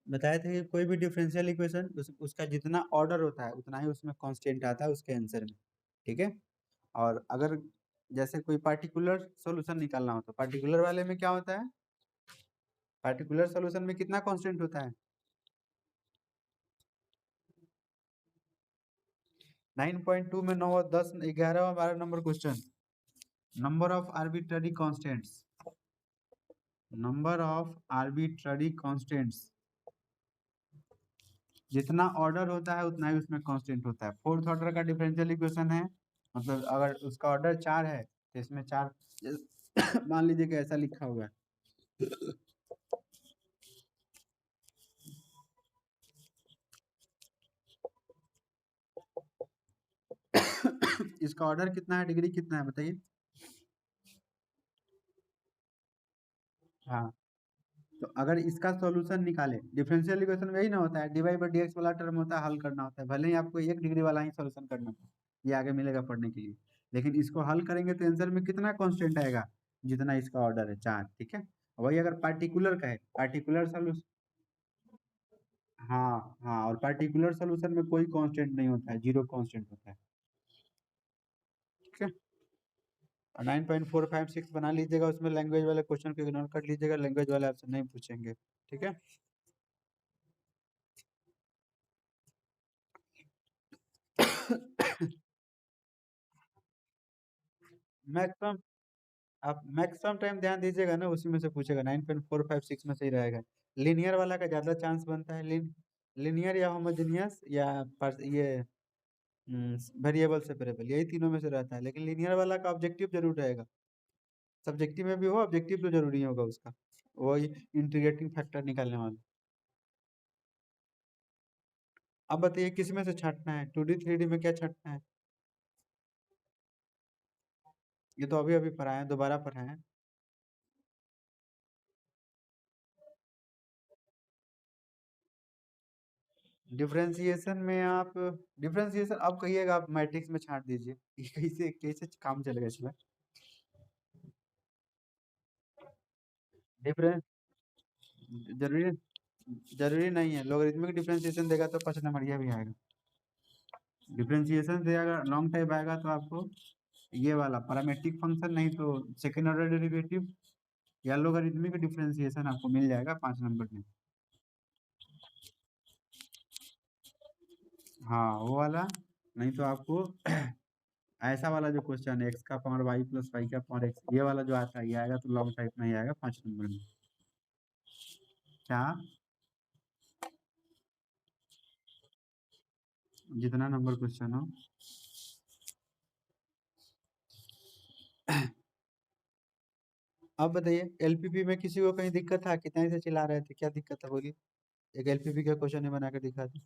बताए थे कि कोई भी डिफरेंशियल इक्वेशन उसका जितना ऑर्डर होता है उतना ही उसमें कांस्टेंट आता है उसके आंसर में। ठीक है। और अगर जैसे कोई पार्टिकुलर सॉल्यूशन निकालना हो तो पार्टिकुलर वाले में क्या होता है, पार्टिकुलर सॉल्यूशन में कितना कांस्टेंट होता है? 9.2 में 9 10 11 12 number question, number of arbitrary constants, number of arbitrary constants, जितना ऑर्डर होता है उतना ही उसमें कांस्टेंट होता है। फोर्थ ऑर्डर का डिफरेंशियल इक्वेशन है, मतलब अगर उसका ऑर्डर 4 है तो इसमें 4 मान लीजिए कि ऐसा लिखा हुआ है। इसका ऑर्डर कितना है, डिग्री कितना है बताइए। हाँ, तो अगर इसका सॉल्यूशन निकाले, डिफरेंशियल इक्वेशन में यही ना होता है, D Y by D X वाला टर्म होता है, हल करना होता है, भले ही आपको 1 डिग्री वाला ही सॉल्यूशन करना हो, ये आगे मिलेगा पढ़ने के लिए, लेकिन इसको हल करेंगे तो आंसर में कितना कांस्टेंट आएगा, जितना इसका ऑर्डर है 4। ठीक है। वही अगर पार्टिकुलर का है, पार्टिकुलर सॉल्यूशन, हाँ हाँ, और पार्टिकुलर सॉल्यूशन में कोई कांस्टेंट नहीं होता है, जीरो कांस्टेंट होता है। ठीक है। 9.456 बना लीजिएगा, उसमें लैंग्वेज वाले क्वेश्चन को इग्नोर कर लीजिएगा, लैंग्वेज वाले आपसे नहीं पूछेंगे। ठीक है। मैक्सिमम, आप मैक्सिमम टाइम ध्यान दीजिएगा ना, उसी में से पूछेगा, 9.456 में सही रहेगा। लिनियर वाला का ज्यादा चांस बनता है, लिनियर या होमोजेनियस या ये वेरिएबल सेपरेबल, यही तीनों में से रहता है, लेकिन लिनियर वाला का ऑब्जेक्टिव जरूर रहेगा। सब्जेक्टिव में भी हो, ऑब्जेक्टिव तो जरूरी होगा उसका, वही इंटीग्रेटिंग फैक्टर निकालने वाला। अब बताइए किस में से छांटना है, 2D 3D में क्या छांटना है? ये तो अभी अभी पढ़ाए हैं, दोबारा पढ़ाए हैं। डिफरेंशिएशन में आप, डिफरेंशिएशन आप कहिएगा, आप मैट्रिक्स में छांट दीजिए। ये कैसे कैसे काम चलेगा इसमें? डिफरेंस जरूरी, जरूरी नहीं है, लोगरिथमिक डिफरेंशिएशन देगा तो 5 नंबर भी आएगा। डिफरेंशिएशन से अगर लॉन्ग टाइप आएगा तो आपको ये वाला पैरामेट्रिक फंक्शन, नहीं तो सेकेंड ऑर्डर डेरिवेटिव या लोगरिथमिक डिफरेंशिएशन आपको मिल जाएगा 5 नंबर में। हाँ वो वाला, नहीं तो आपको ऐसा वाला जो क्वेश्चन है, एक्स का पावर वाई प्लस वाई का पावर एक्स, ये वाला जो आता है, ये आएगा तो लॉन्ग टाइप में ही आएगा 5 नंबर में। क्या? जितना नंबर क्वेश्चन हो। अब बताइए, एलपीपी में किसी को कहीं दिक्कत था, कितने से चिल्ला रहे थे, क्या दिक्कत है बोलिए? एक एलपीपी का क्वेश्चन ही बना के दिखा दे।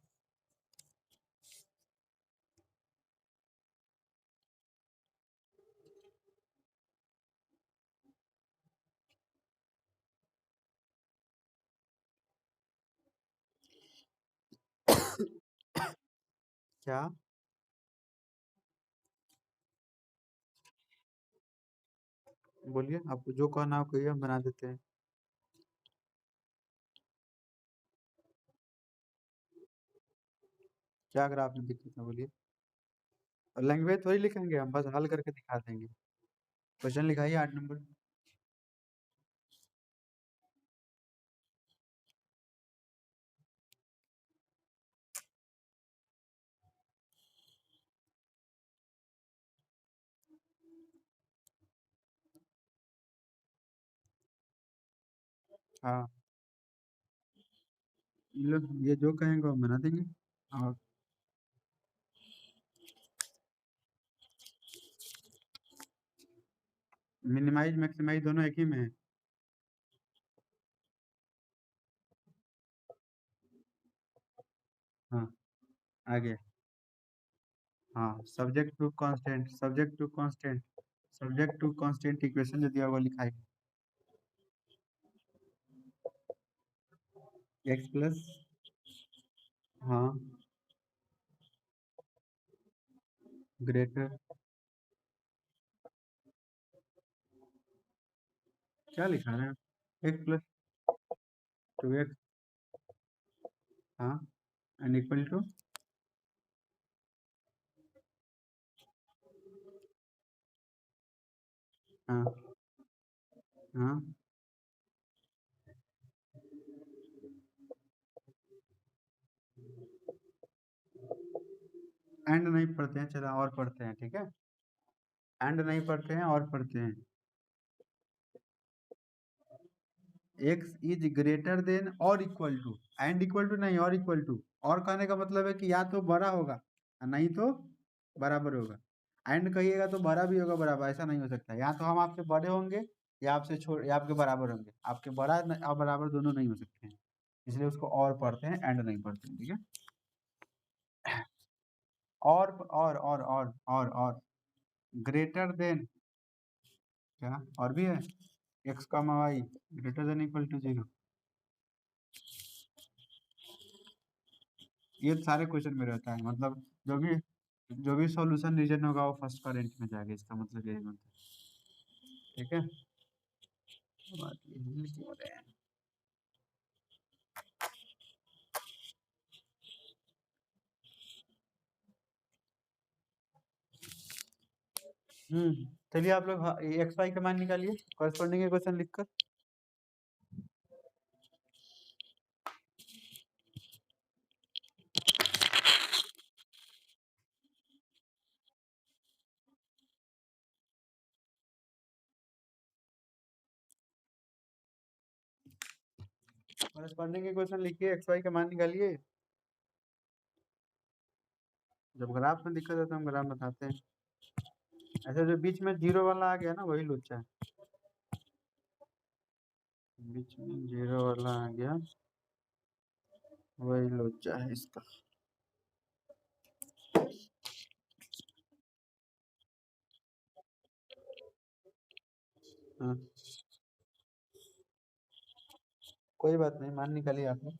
क्या? बोलिए, आपको जो कहना हो कहिए, हम बना देते हैं। क्या अगर आपने दिक्कत है बोलिए। लैंग्वेज थोड़ी लिखेंगे हम, बस हल करके दिखा देंगे। क्वेश्चन लिखाइए 8 नंबर। हाँ, ये जो कहेंगे हम बना देंगे। और मिनिमाइज मैक्सिमाइज दोनों एक ही में है। हाँ, आगे। हाँ, subject to constant, subject to constant, subject to constant equation जो दिया हुआ लिखाई, एक्स प्लस, हाँ, ग्रेटर, क्या लिखा है? एक्स प्लस 2x, हाँ एंड इक्वल टू हाँ हाँ एंड नहीं पढ़ते हैं, चलो और पढ़ते हैं, ठीक है। एंड नहीं पढ़ते हैं और पढ़ते हैं। एक्स इज ग्रेटर देन और equal to, and equal to नहीं, और इक्वल टू। और कहने का मतलब है कि या तो बड़ा होगा और नहीं तो बराबर होगा। एंड कहिएगा तो बड़ा भी होगा बराबर, ऐसा नहीं हो सकता। या तो हम आपसे बड़े होंगे या आपसे छोटे या आपके बराबर होंगे, आपके बड़ा और बराबर दोनों नहीं हो सकते हैं। इसलिए उसको और पढ़ते हैं, एंड नहीं पढ़ते हैं, ठीक है। और ग्रेटर देन, क्या और भी है? एक्स का y greater than equal to 0। ये सारे क्वेश्चन में रहता है, मतलब जो भी सॉल्यूशन रीजन होगा वो फर्स्ट का रैंक में जाएगा, इसका मतलब यही होता है, ठीक है। बात ये है कि हो रहे हैं। चलिए आप लोग एक्स वाई का मान निकालिए कॉरेस्पॉन्डिंग क्वेश्चन लिखकर। कॉरेस्पॉन्डिंग क्वेश्चन लिखिए, एक्स वाई का मान निकालिए। जब ग्राफ में दिक्कत है तो हम ग्राफ बताते हैं। ऐसे जो बीच में जीरो वाला आ गया ना वही लोचा है, बीच में जीरो वाला आ गया वही लोचा है इसका। हाँ, कोई बात नहीं, मान निकालिए आपने।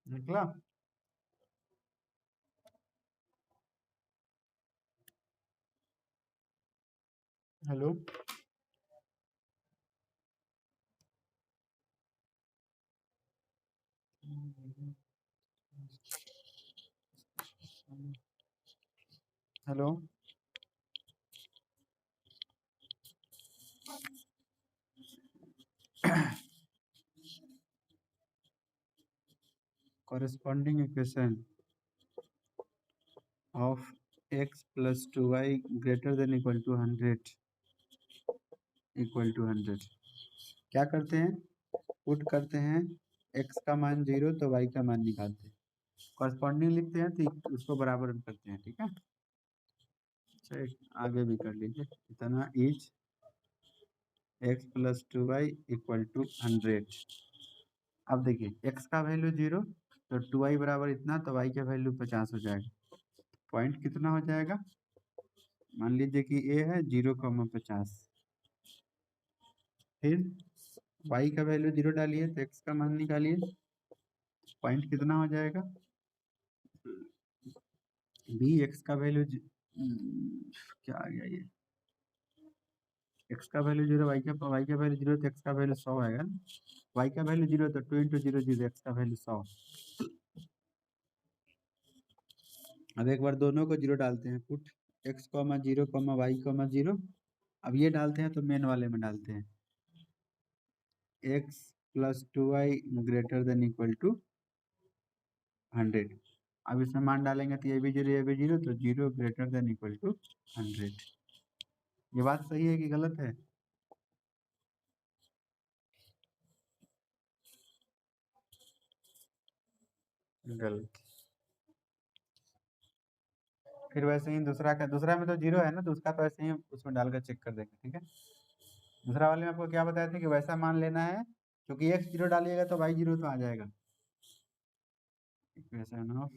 निकला। Hello. Hello. corresponding equation of x plus 2y greater than equal to 100 क्या करते हैं? पुट करते हैं x का मान 0 तो y का मान निकालते हैं, कॉरस्पॉन्डिंग लिखते हैं तो उसको बराबर में करते हैं, ठीक है। अच्छा, आगे भी कर लीजिए। इतना is x plus 2y equal to 100। अब देखिए x का वैल्यू 0 तो 2y बराबर इतना, तो y का वैल्यू 50 हो जाएगा। पॉइंट कितना हो जाएगा? मान लीजिए कि a है 0,50। फिर y का वैल्यू 0 डालिए तो x का मान निकालिए, पॉइंट कितना हो जाएगा? b x का वैल्यू क्या आ गया ये? x का वैल्यू 0, y का वैल्यू 0 तो x का वैल्यू 100 आएगा ना। y का वैल्यू 0 तो 2 इंटू 0 0, x का वैल्यू 100। अब एक बार दोनों को 0 डालते हैं, पुट x, 0, y, 0। अब ये डालते हैं तो मेन वाले में डालते हैं x plus 2y greater than equal to 100। अब इसमें मान डालेंगे तो ये भी 0 ये भी 0, तो 0 ग्रेटर देन इक्वल टू 100। ये बात सही है कि गलत है? गलत। फिर वैसे ही दूसरा में तो जीरो है ना, तो उसका तो ऐसे ही उसमें डालकर चेक कर देंगे, ठीक है। दूसरा वाले में आपको क्या बताया था कि वैसा मान लेना है, क्योंकि एक्स जीरो डालिएगा तो वाई जीरो तो आ जाएगा। इक्वेशन ऑफ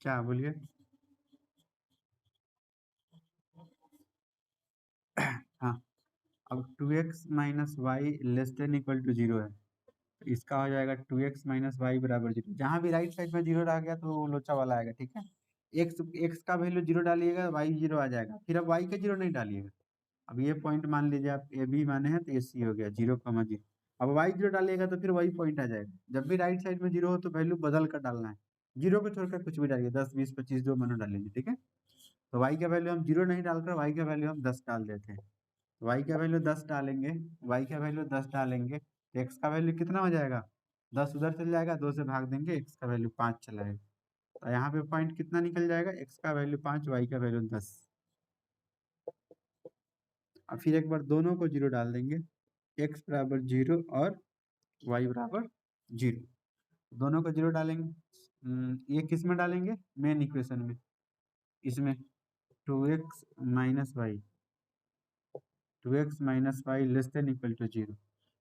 क्या बोलिए। हाँ, अब 2x minus y less than equal to zero है, तो इसका हो जाएगा 2x माइनस वाई बराबर जीरो। जहाँ भी राइट साइड में जीरो रह गया तो वो लोचा वाला आएगा, ठीक है। एक्स एक्स का वैल्यू जीरो डालिएगा, वाई जीरो आ जाएगा, फिर अब वाई का जीरो नहीं डालिएगा। अब ये पॉइंट मान लीजिए आप ए बी माने हैं, तो ये सी हो गया, जीरो कमा जीरो। अब वाई जीरो डालिएगा तो फिर वही पॉइंट आ जाएगा। जब भी राइट साइड में जीरो हो तो वैल्यू बदल कर डालना है, जीरो को छोड़कर कुछ भी डालिए, 10 20 25 जो मनो डालेंगे, ठीक है। तो वाई का वैल्यू हम जीरो नहीं डालकर वाई का वैल्यू हम 10 डाल देते हैं। वाई का वैल्यू 10 डालेंगे, वाई का वैल्यू 10 डालेंगे तो एक्स का वैल्यू कितना हो जाएगा, 10 उधर चल जाएगा, 2 से भाग देंगे, एक्स का वैल्यू 5 चला जाएगा। तो यहाँ पे पॉइंट कितना निकल जाएगा, एक्स का वैल्यू 5, वाई का वैल्यू 10। अब फिर एक बार दोनों को जीरो डाल देंगे, एक्स बराबर जीरो और वाई बराबर जीरो, दोनों को जीरो डालेंगे। ये किस में डालेंगे, मेन इक्वेशन में, इसमें 2x minus y, 2x minus y less than equal to zero.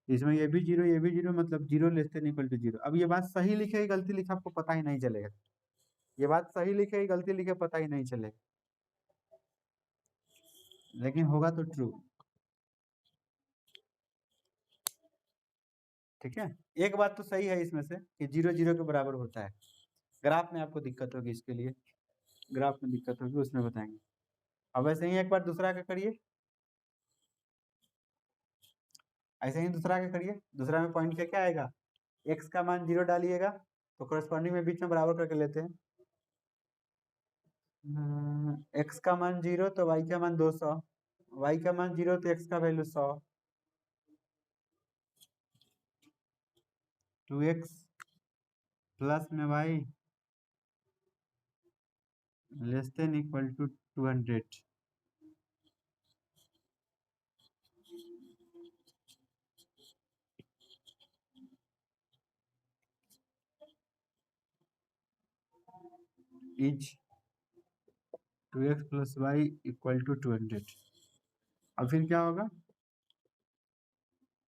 इसमें ये भी जीरो, ये भी जीरो, मतलब zero less than equal to zero. अब ये बात सही लिखे गलती लिखे आपको पता ही नहीं चलेगा, ये बात सही लिखे गलती लिखे पता ही नहीं चलेगा, लेकिन होगा तो ट्रू, ठीक है। एक बात तो सही है इसमें से कि जीरो जीरो के बराबर होता है। ग्राफ में आपको दिक्कत होगी, इसके लिए ग्राफ में दिक्कत होगी, उसमें बताएंगे। अब ऐसे ही एक बार दूसरा का करिए, ऐसे ही दूसरा का करिए। दूसरा में पॉइंट क्या क्या आएगा, एक्स का मान जीरो डालिएगा तो करस्पॉन्डिंग में बीच में बराबर करके लेते हैं। एक्स का मान जीरो तो वाई का मान 200, वाई का मान जीरो तो एक्स का वैल्यू 100, 2x प्लस में y less than equal to 200। Is 2x plus y equal to 200। अब फिर क्या होगा,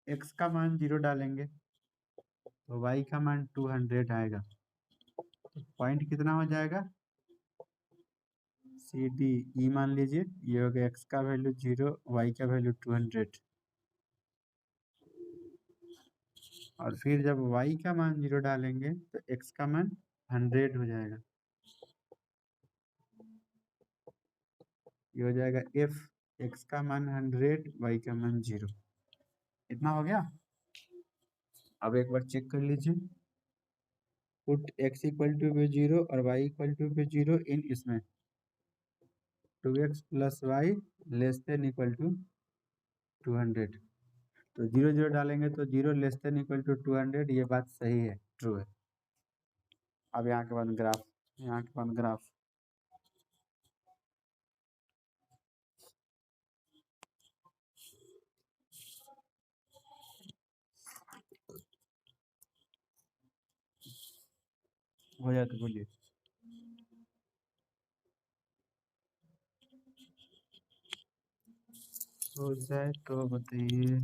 x का मान जीरो डालेंगे तो y का मान 200 आएगा, पॉइंट कितना हो जाएगा, सी डी ई मान लीजिए। ये हो गया x का वैल्यू जीरो, y का वैल्यू 200, और फिर जब y का मान जीरो डालेंगे तो x का मान 100 हो जाएगा। ये हो जाएगा f, x का मान 100, y का मान जीरो। इतना हो गया। अब एक बार चेक कर लीजिए, पुट x इक्वल टू पे जीरो और y इक्वल टू पे जीरो इन इसमें 2x plus y less than equal to 200। तो जीरो जीरो डालेंगे तो zero less than equal to 200, ये बात सही है, ट्रू है। अब यहाँ के बाद ग्राफ, यहाँ के बाद ग्राफ। हो जाए तो बोलिए। हो जाए तो बताइए।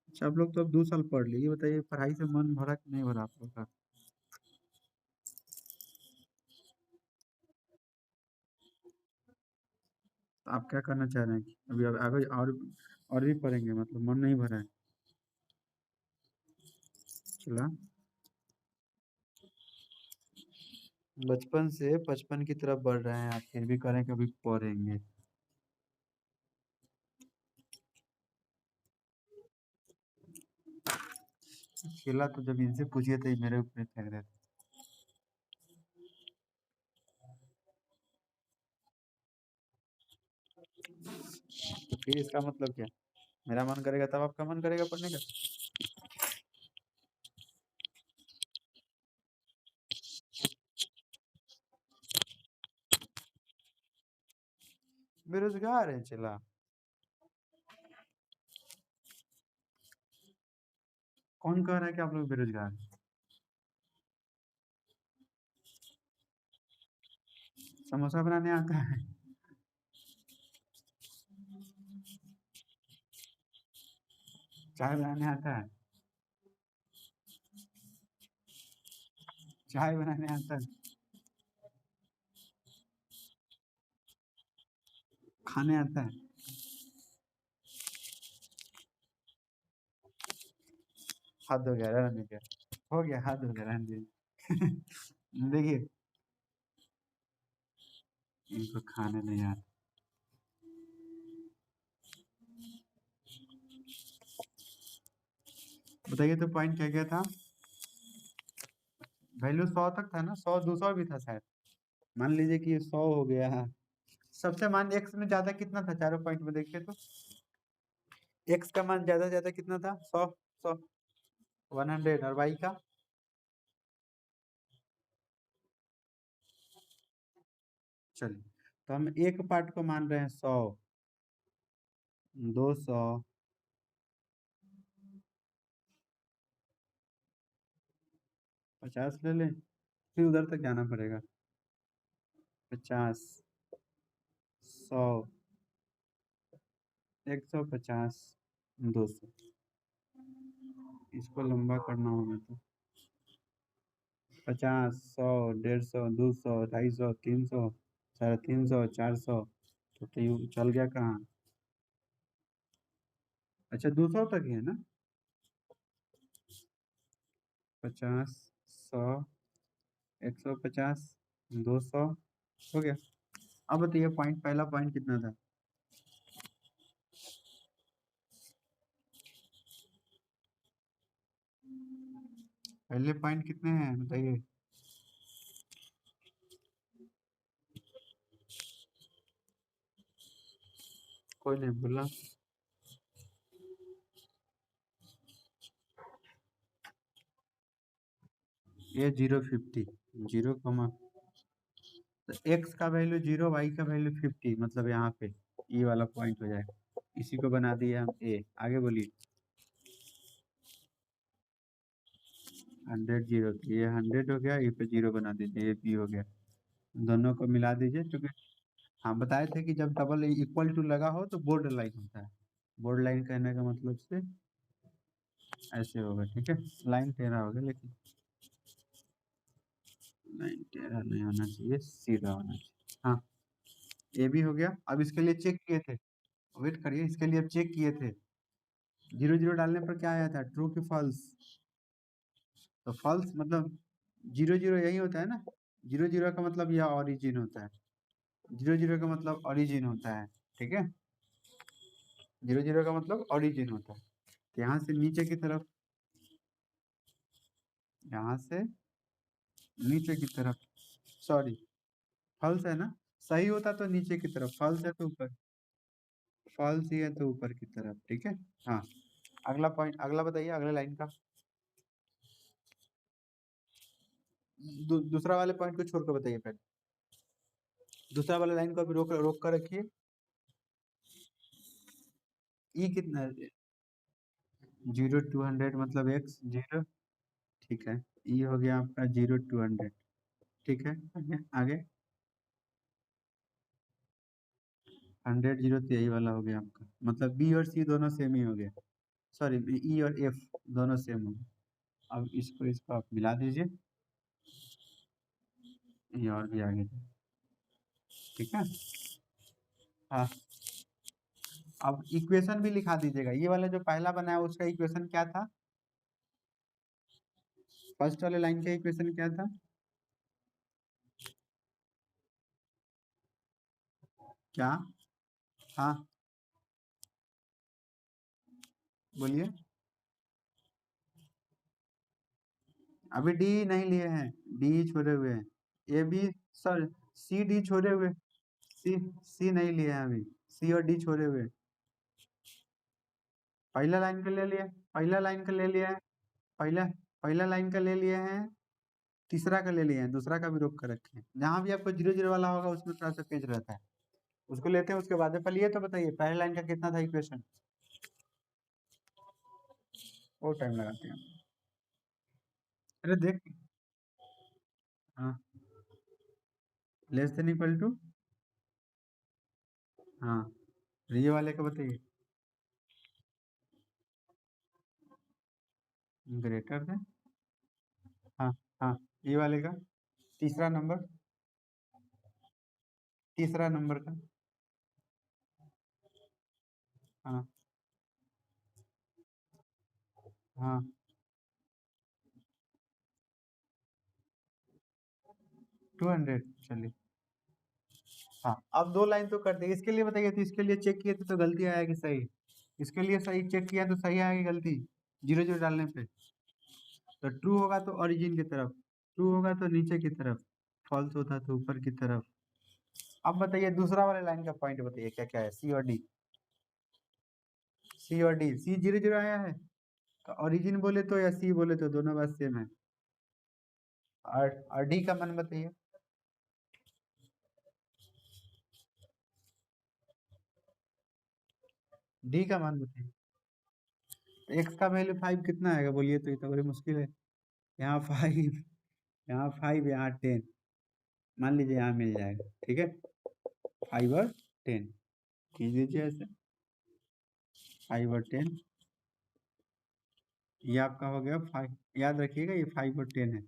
अच्छा, आप लोग तो अब 2 साल पढ़ लिए, ये बताइए पढ़ाई से मन भरा कि नहीं भरा आप लोग का। तो आप क्या करना चाह रहे हैं कि अभी अब आगे और भी पढ़ेंगे, मतलब मन नहीं भरा है। चला, बचपन से 55 की तरफ बढ़ रहे हैं आप, फिर भी करें कभी पढ़ेंगे। खेला तो जब इनसे पूछिए तो ये मेरे ऊपर फेंक रहे थे। तो फिर इसका मतलब क्या, मेरा मन करेगा तब आपका मन करेगा पढ़ने का। बेरोजगार है चला। कौन कह रहा है कि आप लोग बेरोजगार हैं? समोसा बनाने आता है? चाय बनाने आता है? चाय बनाने आता है? खाने आता है? हद हो गया, रहने दीजिए। हो गया, हद हो गया, रहने दीजिए। देखिए, इनको खाने नहीं आता। बताइए तो पॉइंट क्या क्या था? वैल्यू 100 तक था ना, 100 200 भी था शायद। मान लीजिए कि ये 100 हो गया है। सबसे मान एक्स में ज्यादा कितना था चारों पॉइंट में देखिए तो? एक्स का मान ज्यादा ज्यादा कितना था? 100। 100, 100। और वाई का? चलिए, तो हम एक पार्ट को मान रहे हैं 100, 200, 50 ले लें, फिर उधर तक जाना पड़ेगा। 50, 100, 150, 200। इसको लंबा करना होगा तो 50, 100, 150, 200, 250, 300, 350, 400। तो ये चल गया कहाँ? अच्छा, 200 तक ही है ना? 50, 100, 150, 200, हो गया। अब बताइए पॉइंट, पहला पॉइंट कितना था? पहले पॉइंट कितने हैं बताइए? कोई नहीं बोला। ये 050, 0, तो एक्स का वैल्यू 0, वाई का वैल्यू 50, मतलब यहाँ पे ये वाला पॉइंट हो जाएगा। इसी को बना दिए हम ए। आगे बोलिए। 100, 0, ये 100 हो गया, ये पे 0 बना दीजिए, ये बी हो गया। दोनों को मिला दीजिए, क्योंकि हाँ बताए थे कि जब डबल इक्वल टू लगा हो तो बोर्ड लाइन होता है। बोर्ड लाइन कहने का मतलब से ऐसे होगा, ठीक है। लाइन टेढ़ा होगा, लेकिन लाइन टेढ़ा नहीं होना चाहिए, सीधा होना चाहिए। हाँ, ये भी हो गया। अब इसके लिए चेक किए थे, वेट करिए, इसके लिए अब चेक किए थे। 0 0 डालने पर क्या आया था, ट्रू की फॉल्स? तो फॉल्स मतलब 0 0 यही होता है ना। 0 0 का मतलब यह ओरिजिन होता है। 0 0 का मतलब ओरिजिन होता है, ठीक है। 0 0 का मतलब ओरिजिन होता है। तो यहाँ से नीचे की तरफ, यहाँ से नीचे की तरफ, सॉरी, फॉल्स है ना। सही होता तो नीचे की तरफ, फॉल्स है तो ऊपर, फॉल्स ही है तो ऊपर की तरफ, ठीक है। हाँ, अगला पॉइंट, अगला बताइए, अगले लाइन का। दूसरा वाले पॉइंट को छोड़ कर बताइए पहले। दूसरा वाले लाइन को अभी रोक रोक कर रखिए। ई कितना है? 0 200 मतलब एक्स 0, ठीक है। ई हो गया आपका 0 200, ठीक है। आगे आगे, 100 तो यही वाला हो गया आपका, मतलब बी और सी दोनों सेम ही हो गया। सॉरी, ई और एफ दोनों सेम हो गए। अब इसको इसको आप मिला दीजिए, ये और भी आगे जाए, ठीक है। हाँ, अब इक्वेशन भी लिखा दीजिएगा। ये वाला जो पहला बना है उसका इक्वेशन क्या था? फर्स्ट वाले लाइन का इक्वेशन क्या था? क्या? हाँ, बोलिए। अभी डी नहीं लिए हैं, डी छोड़े हुए हैं। A B, sorry, C D छोड़े हुए। सी सी नहीं लिए हैं अभी, सी और डी छोड़े हुए। पहला लाइन का ले लिए, पहला लाइन का ले लिया है, पहला पहला लाइन का ले लिए हैं, तीसरा का ले लिए हैं, दूसरा का भी रोक कर रखे हैं। जहाँ भी आपको 0 0 वाला होगा उसमें थोड़ा सा पेज रहता है। उसको लेते हैं उसके बाद में। पहले ये तो बताइए पहले लाइन का कितना था इक्वेशन, वो टाइम लगाते हैं। अरे देख, हाँ, लेस देन इक्वल टू, हाँ, ये वाले का बताइए, ग्रेटर देन, हाँ, हाँ, ये वाले का तीसरा नंबर, तीसरा नंबर का, हाँ, हाँ, 200, चलिए। हाँ, अब दो लाइन तो कर दे, इसके लिए बताइए, तो इसके लिए चेक किए थे तो गलती आया कि सही, इसके लिए सही चेक किया तो सही आया कि गलती, जीरो जीरो डालने पे, तो ट्रू होगा तो ओरिजिन की तरफ, ट्रू होगा तो नीचे की तरफ, फॉल्स होता तो ऊपर की तरफ। अब बताइए दूसरा वाले लाइन का पॉइंट बताइए क्या क्या है, सी और डी, सी और डी, सी जीरो जीरो आया है तो ओरिजिन बोले तो या सी बोले तो दोनों बात सेम है। और डी का मान बताइए, डी का मान बताइए। एक्स का वैल्यू 5 कितना आएगा बोलिए, तो ये तो बड़ी मुश्किल है। यहाँ 5, यहाँ 5, यहाँ 10, मान लीजिए यहाँ मिल जाएगा, ठीक है, 5 और 10 खींच दीजिए ऐसे, 5 और 10, ये आपका हो गया 5, याद रखिएगा ये 5 और 10 है,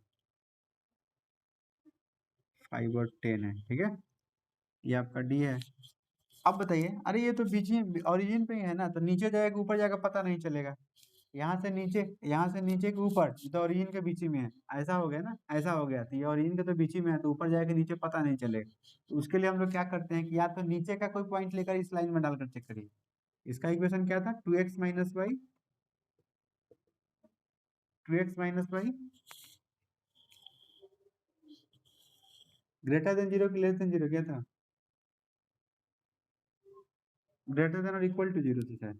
5 और 10 है, ठीक है, ये आपका डी है। अब बताइए, अरे ये तो बीच में ओरिजिन पे ही है ना, तो नीचे जाएगा ऊपर जाएगा पता नहीं चलेगा, यहाँ से नीचे, यहाँ से नीचे के ऊपर, ये तो ओरिजिन के बीच ही में है, ऐसा हो गया ना, ऐसा हो गया, तो ये ओरिजिन के तो बीच ही में है, तो ऊपर जाएगा नीचे पता नहीं चलेगा, तो उसके लिए हम लोग क्या करते हैं कि या तो नीचे का कोई पॉइंट लेकर इस लाइन में डालकर चेक करिए। इसका इक्वेशन क्या था, 2x minus y, 2x minus y greater than zero की लेस देन जीरो, क्या था, ग्रेटर देन और इक्वल टू जीरो से शायद,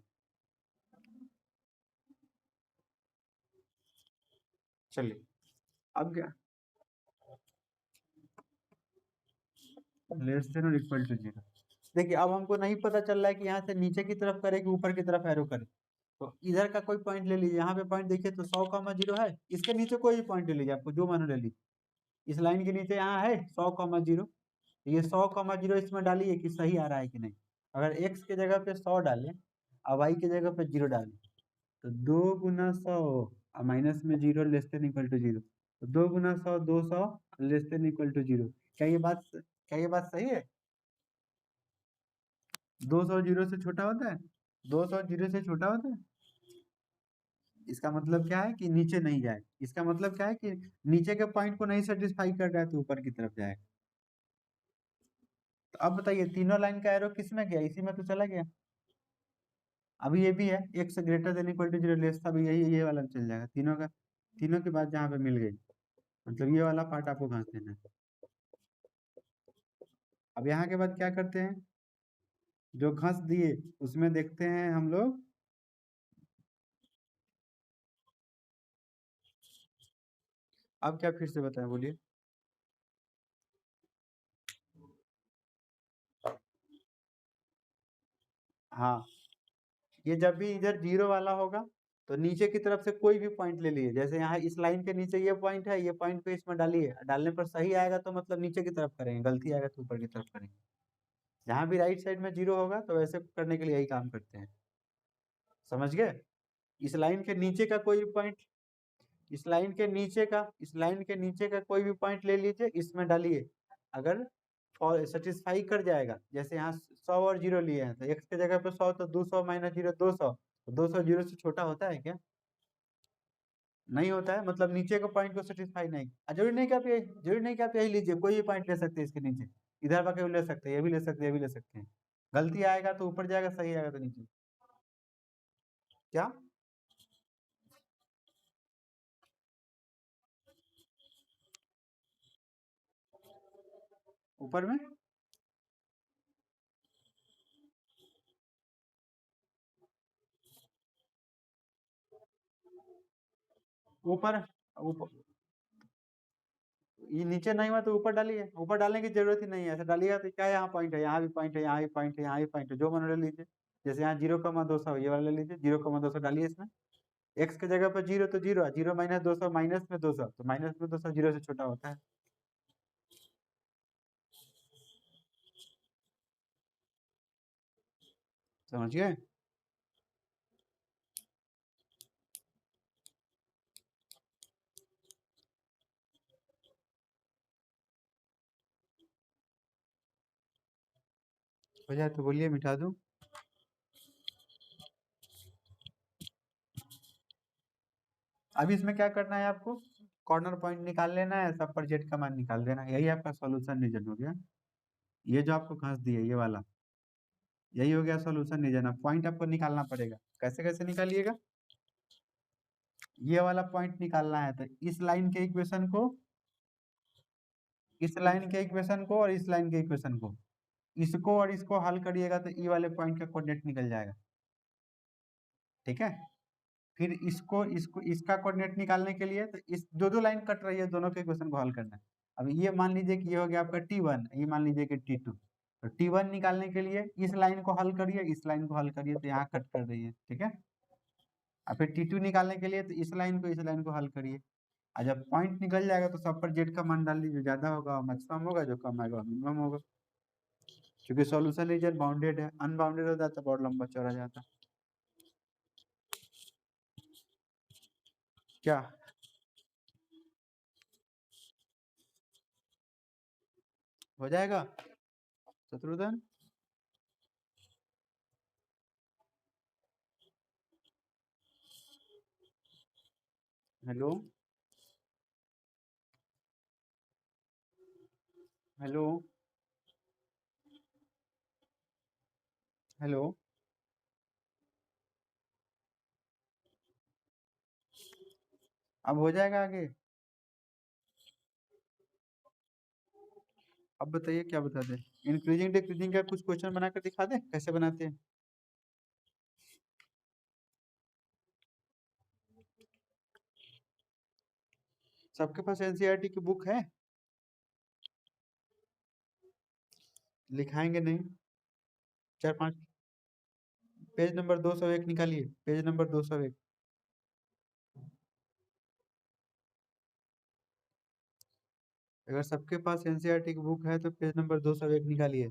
चलिए। अब क्या, लेस देन और इक्वल टू जीरो, देखिए अब हमको नहीं पता चल रहा है कि यहाँ से नीचे की तरफ करे कि ऊपर की तरफ एरो करे, तो इधर का कोई पॉइंट ले लीजिए, यहाँ पे पॉइंट देखिए तो 100, 0 है, इसके नीचे कोई भी पॉइंट ले लीजिए, आपको जो मानो ले लीजिए, इस लाइन के नीचे यहाँ है 100, 0, ये 100, 0 इसमें डालिए कि सही आ रहा है कि नहीं, अगर x के जगह पे 100 डालें और y की जगह पे 0 डालें, तो 2 × 100 और माइनस में 0 लेस देन इक्वल टू 0, तो 2 × 100 200 लेस देन इक्वल टू 0, क्या ये बात सही है, 200 0 से छोटा होता है, 200 0 से छोटा होता है, इसका मतलब क्या है कि नीचे नहीं जाए, इसका मतलब क्या है कि नीचे के पॉइंट को नहीं सेटिस्फाई कर रहा है तो ऊपर की तरफ जाए। तो अब बताइए तीनों लाइन का एरो किस में गया, इसी में तो चला गया, अभी ये भी है x greater than equal to 0 less था, अभी यही ये वाला चल जाएगा, तीनों का, तीनों के बाद जहाँ पे मिल गई, मतलब ये वाला पार्ट आपको घास देना है। अब यहाँ के बाद क्या करते हैं, जो घास दिए उसमें देखते हैं हम लोग, अब क्या फिर से बताएं बोलिए, हाँ, ये जब भी इधर जीरो वाला होगा तो नीचे की तरफ से कोई भी पॉइंट ले लिए, जैसे यहाँ इस लाइन के नीचे ये पॉइंट है, ये पॉइंट पे इसमें डालिए, डालने पर सही आएगा तो मतलब नीचे की तरफ करेंगे, गलती आएगा तो ऊपर की तरफ करेंगे, जहाँ भी राइट साइड में जीरो होगा तो वैसे करने के लिए यही काम करते हैं, समझ गए। इस लाइन के नीचे का कोई पॉइंट, इस लाइन के नीचे का कोई भी पॉइंट ले लीजिए, इसमें डालिए, अगर सेटिस्फाई कर जाएगा, जैसे यहाँ 100 और 0 लिए हैं तो x के जगह पे 100, तो 200 माइनस 0 200, तो 200 0 से छोटा होता है क्या, नहीं होता है, मतलब नीचे के पॉइंट को सेटिस्फाई नहीं, जरूरी नहीं कि आप यही लीजिए, कोई भी पॉइंट ले सकते हैं इसके नीचे, इधर का ले सकते हैं, ये भी ले सकते हैं, ये भी ले सकते हैं, गलती आएगा तो ऊपर जाएगा, सही आएगा तो नीचे, क्या, ऊपर में, ऊपर ऊपर ये नीचे नहीं हुआ तो ऊपर डालिए, ऊपर डालने की जरूरत ही नहीं है, ऐसा डालिएगा तो क्या है, यहाँ पॉइंट है, यहाँ भी पॉइंट है, यहाँ भी पॉइंट है, यहाँ भी पॉइंट है, जो मन ले लीजिए। जैसे यहाँ 0,200 ये वाला ले लीजिए, 0,200 डालिए इसमें। एक्स की जगह पर जीरो तो जीरो, जीरो माइनस 200, माइनस में 200, तो माइनस में 200 जीरो से छोटा होता है। समझ गए? हो जाए तो बोलिए, मिटा दूं। अभी इसमें क्या करना है आपको, कॉर्नर पॉइंट निकाल लेना है, सब पर जेड का मान निकाल देना है, यही आपका सॉल्यूशन रीजन हो गया। ये जो आपको घास दिए ये वाला, यही हो गया सॉल्यूशन रीजन। अब पॉइंट आपको निकालना पड़ेगा, कैसे कैसे निकालिएगा, ये वाला पॉइंट निकालना है तो इस लाइन के इक्वेशन को, इस लाइन के इक्वेशन को और इस लाइन के इक्वेशन को, इसको और इसको हल करिएगा तो ई वाले पॉइंट का कोऑर्डिनेट निकल जाएगा। ठीक है, फिर इसको इसका कोऑर्डिनेट निकालने के लिए तो इस दो दो लाइन कट रही है, दोनों के क्वेश्चन को हल करना है। अब ये मान लीजिए कि ये हो गया आपका T1, ये मान लीजिए कि T2, तो T1 निकालने के लिए इस लाइन को हल करिए, इस लाइन को हल करिए, तो यहाँ कट कर रही है। ठीक है, और फिर T2 निकालने के लिए तो इस लाइन को हल करिए, और जब पॉइंट निकल जाएगा तो सब पर जेड का मान डाल लीजिए, ज्यादा होगा मैक्सिमम होगा, जो कम आएगा मिनिमम होगा। क्योंकि सॉल्यूशन रीजन बाउंडेड है, अनबाउंडेड होता तो बहुत लंबा चौड़ा जाता। क्या हो जाएगा शत्रुघ्न? हेलो, हेलो, हेलो, अब हो जाएगा आगे? अब बताइए क्या बता दें, इंक्रीजिंग डिक्रीजिंग का कुछ क्वेश्चन बनाकर दिखा दें, कैसे बनाते हैं? सबके पास एनसीईआरटी की बुक है? लिखाएंगे नहीं? चार पांच, पेज नंबर 201 निकालिए, पेज नंबर 201। अगर सबके पास एनसीईआरटी की बुक है तो पेज नंबर 201 निकालिए।